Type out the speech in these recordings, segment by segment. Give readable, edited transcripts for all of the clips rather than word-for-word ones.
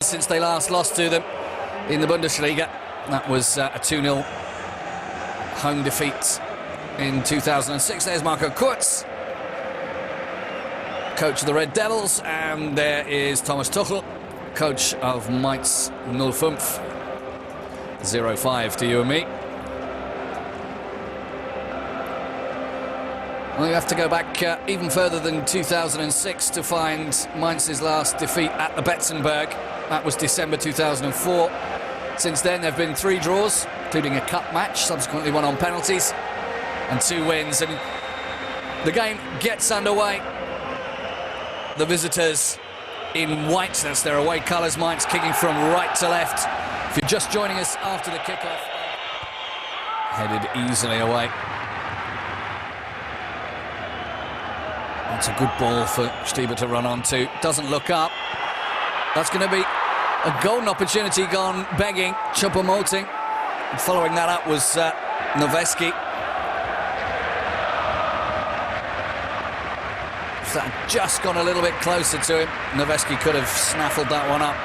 since they last lost to them in the Bundesliga. That was a 2-0 home defeat in 2006. There's Marco Kurz, coach of the Red Devils, and there is Thomas Tuchel, coach of Mainz 05. 0-5 to you and me. Well, you have to go back even further than 2006 to find Mainz's last defeat at the Betzenberg. That was December 2004. Since then, there have been 3 draws, including a cup match, subsequently won on penalties, and 2 wins. And the game gets underway. The visitors in white, that's their away colours. Mainz kicking from right to left. If you're just joining us after the kickoff, headed easily away. That's a good ball for Stieber to run onto. Doesn't look up. That's going to be a golden opportunity gone begging. Choupo-Moting. Following that up was Noveski. If that had just gone a little bit closer to him, Noveski could have snaffled that one up.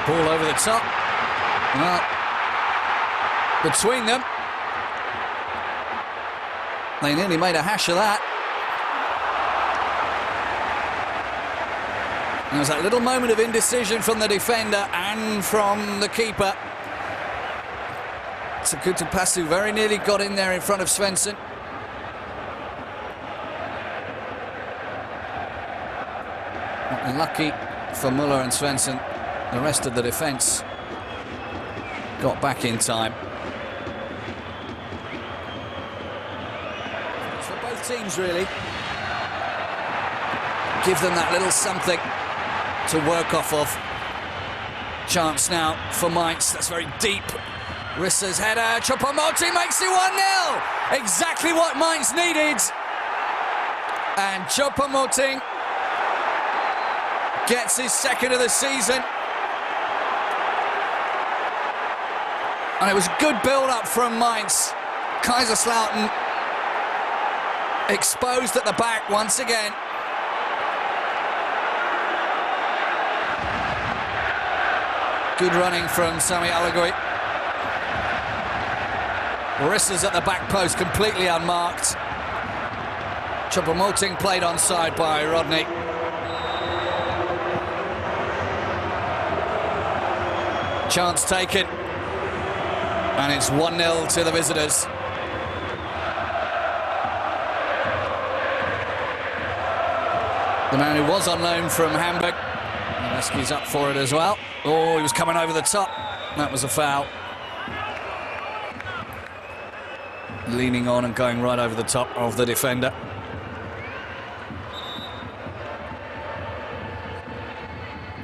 Ball over the top. Well, between them, they nearly made a hash of that. There was that little moment of indecision from the defender and from the keeper. Sakutupassu very nearly got in there in front of Svensson. Lucky for Müller and Svensson. The rest of the defence got back in time. For both teams, really. Give them that little something to work off of. Chance now for Mainz. That's very deep. Risser's header. Choupo-Moting makes it 1-0. Exactly what Mainz needed. And Choupo-Moting gets his second of the season. And it was good build-up from Mainz. Kaiserslautern exposed at the back once again. Good running from Sami Alagui. Risser's at the back post, completely unmarked. Choupo-Moting played onside by Rodney. Chance taken. And it's 1-0 to the visitors. The man who was on loan from Hamburg. Noveski's up for it as well. Oh, he was coming over the top. That was a foul. Leaning on and going right over the top of the defender.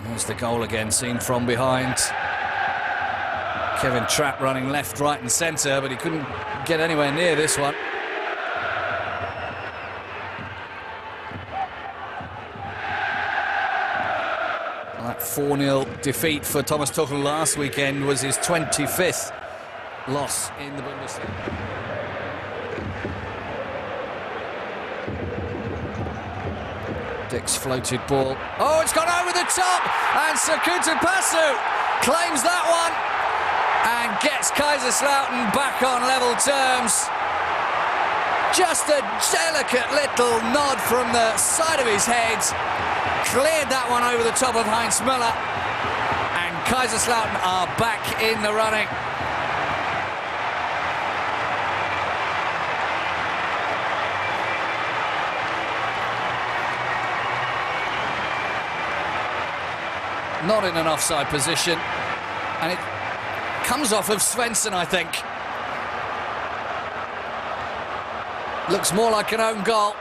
There's the goal again, seen from behind. Kevin Trapp running left, right and centre, but he couldn't get anywhere near this one. That 4-0 defeat for Thomas Tuchel last weekend was his 25th loss in the Bundesliga. Dick's floated ball. Oh, it's gone over the top! And Sakutupassu claims that one and gets Kaiserslautern back on level terms. Just a delicate little nod from the side of his head. Cleared that one over the top of Heinz Müller. And Kaiserslautern are back in the running. Not in an offside position. And it comes off of Svensson, I think. Looks more like an own goal.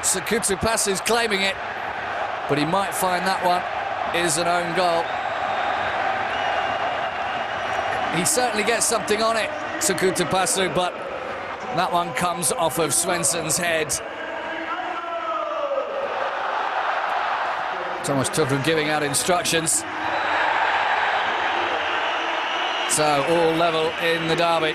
Sakutupassu's claiming it, but he might find that one is an own goal. He certainly gets something on it, Sakutupassu, but that one comes off of Svensson's head. Thomas Tuchel giving out instructions. So all level in the derby.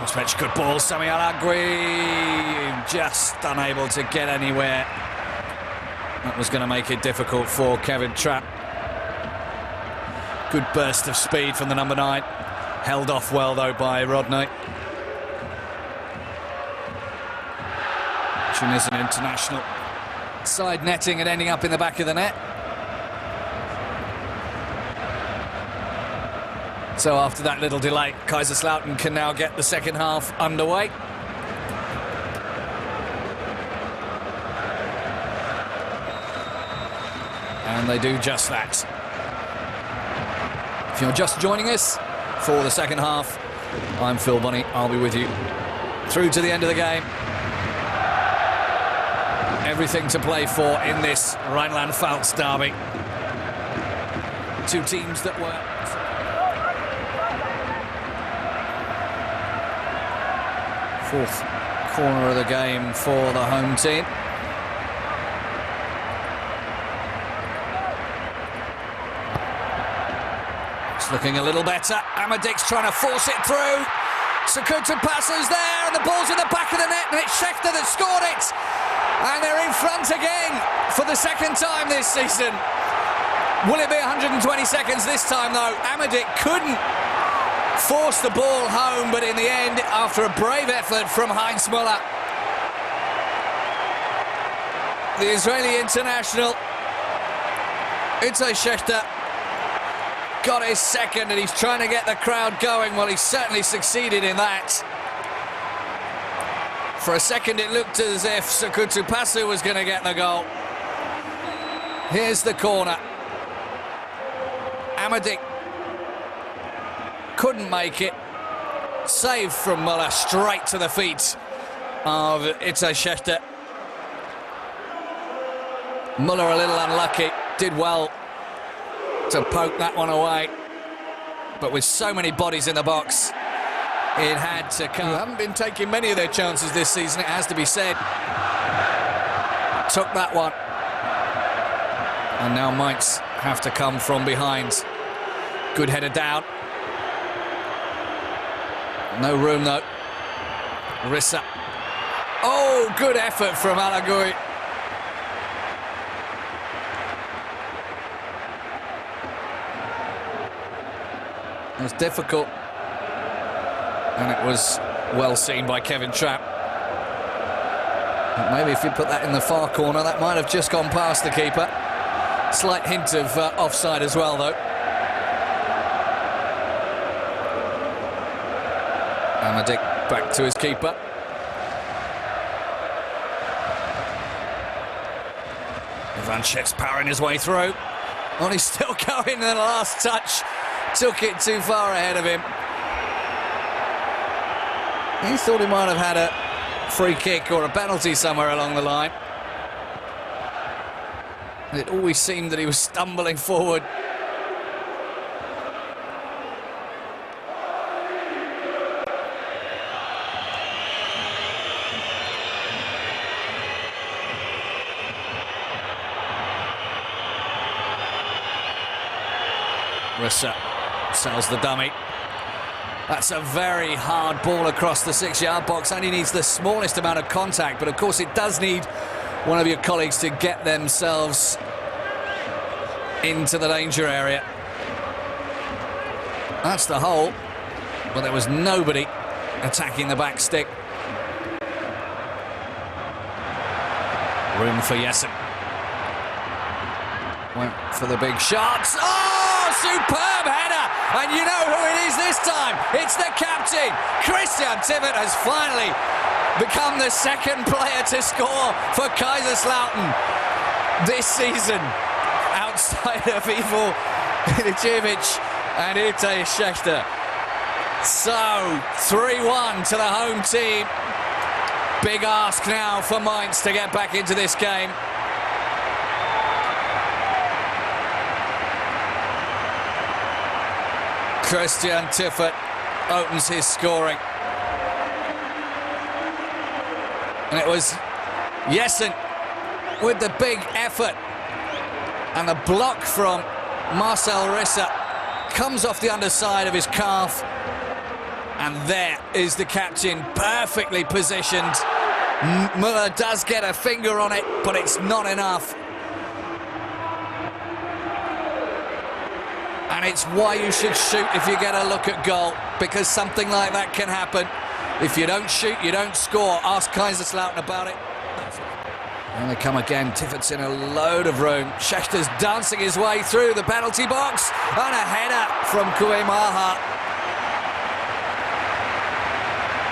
Crossbench, good ball, Sami Alagui, just unable to get anywhere. That was going to make it difficult for Kevin Trapp. Good burst of speed from the number 9. Held off well, though, by Rodney. Tunisian international. Side netting and ending up in the back of the net. So after that little delay, Kaiserslautern can now get the second half underway. And they do just that. If you're just joining us for the second half, I'm Phil Bonney. I'll be with you through to the end of the game. Everything to play for in this Rhineland-Pfalz derby. Two teams that were... Fourth corner of the game for the home team. It's looking a little better. Amadik's trying to force it through. Sakuta passes there, and the ball's in the back of the net, and it's Schechter that scored it. And they're in front again for the second time this season. Will it be 120 seconds this time, though? Amadik couldn't force the ball home, but in the end, after a brave effort from Heinz Müller, the Israeli international, Itay Schechter, got his second, and he's trying to get the crowd going. Well, he certainly succeeded in that. For a second, it looked as if Sakutu Pasu was going to get the goal. Here's the corner. Amadik couldn't make it. Save from Müller, straight to the feet of Itay Schechter. Müller a little unlucky, did well to poke that one away, but with so many bodies in the box, it had to come. They haven't been taking many of their chances this season, it has to be said. Took that one. And now Mainz have to come from behind. Good header down. No room, though. Rissa. Oh, good effort from Alagui. It was difficult, and it was well seen by Kevin Trapp. But maybe if you put that in the far corner, that might have just gone past the keeper. Slight hint of offside as well, though. Amadik back to his keeper. Ivanchev's powering his way through. Oh, he's still going, and the last touch took it too far ahead of him. He thought he might have had a free kick or a penalty somewhere along the line. It always seemed that he was stumbling forward. Rissa sells the dummy. That's a very hard ball across the 6-yard box. Only needs the smallest amount of contact, but of course it does need one of your colleagues to get themselves into the danger area. That's the hole, but there was nobody attacking the back stick. Room for Jessen. Went for the big shots. Oh, superb header! And you know who it is this time. It's the captain. Christian Tivert has finally become the second player to score for Kaiserslautern this season, outside of Ivo Ilicevic and Itay Schechter. So, 3-1 to the home team. Big ask now for Mainz to get back into this game. Christian Tivert opens his scoring. And it was Jessen with the big effort. And the block from Marcel Rissa comes off the underside of his calf. And there is the captain, perfectly positioned. Müller does get a finger on it, but it's not enough. And it's why you should shoot if you get a look at goal, because something like that can happen. If you don't shoot, you don't score. Ask Kaiserslautern about it. And they come again. Tiffert's in a load of room. Schechter's dancing his way through the penalty box. And a header from Kuemaha.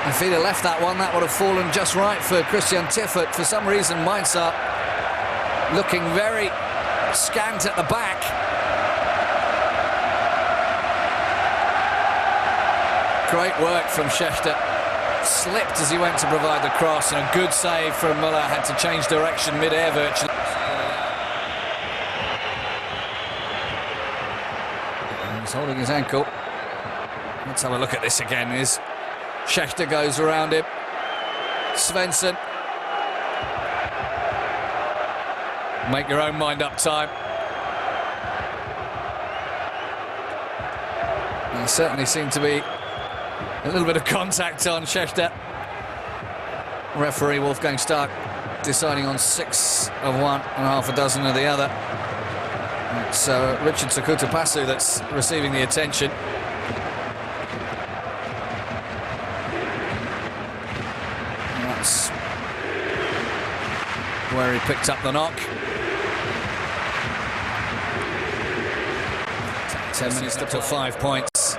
If he'd have left that one, that would have fallen just right for Christian Tiffert. For some reason, Mainz are looking very scant at the back. Great work from Schechter. Slipped as he went to provide the cross, and a good save from Müller. Had to change direction mid-air virtually. He's holding his ankle. Let's have a look at this again. Schechter goes around him. Svensson. Make your own mind up time. There certainly seemed to be a little bit of contact on Schechter. Referee Wolfgang Stark deciding on 6 of one and half a dozen of the other. It's Richard Sakutapasu that's receiving the attention. And that's where he picked up the knock. 10 minutes to 5 points.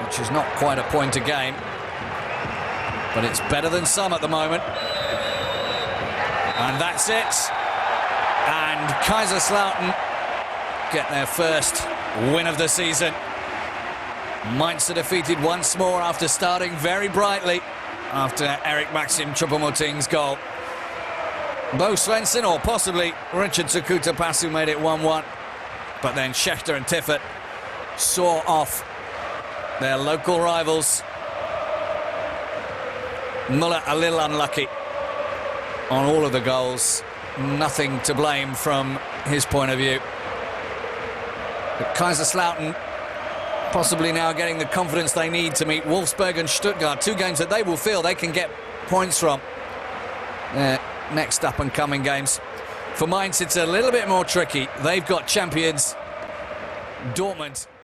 Which is not quite a point a game, but it's better than some at the moment. And that's it. And Kaiserslautern get their first win of the season. Mainz are defeated once more after starting very brightly after Eric Maxim Choupo-Moting's goal. Bo Svensson, or possibly Richard Sakutapasu, made it 1-1, but then Schechter and Tiffert saw off their local rivals. Müller a little unlucky on all of the goals. Nothing to blame from his point of view. But Kaiserslautern possibly now getting the confidence they need to meet Wolfsburg and Stuttgart, 2 games that they will feel they can get points from. Their next up-and-coming games. For Mainz, it's a little bit more tricky. They've got champions Dortmund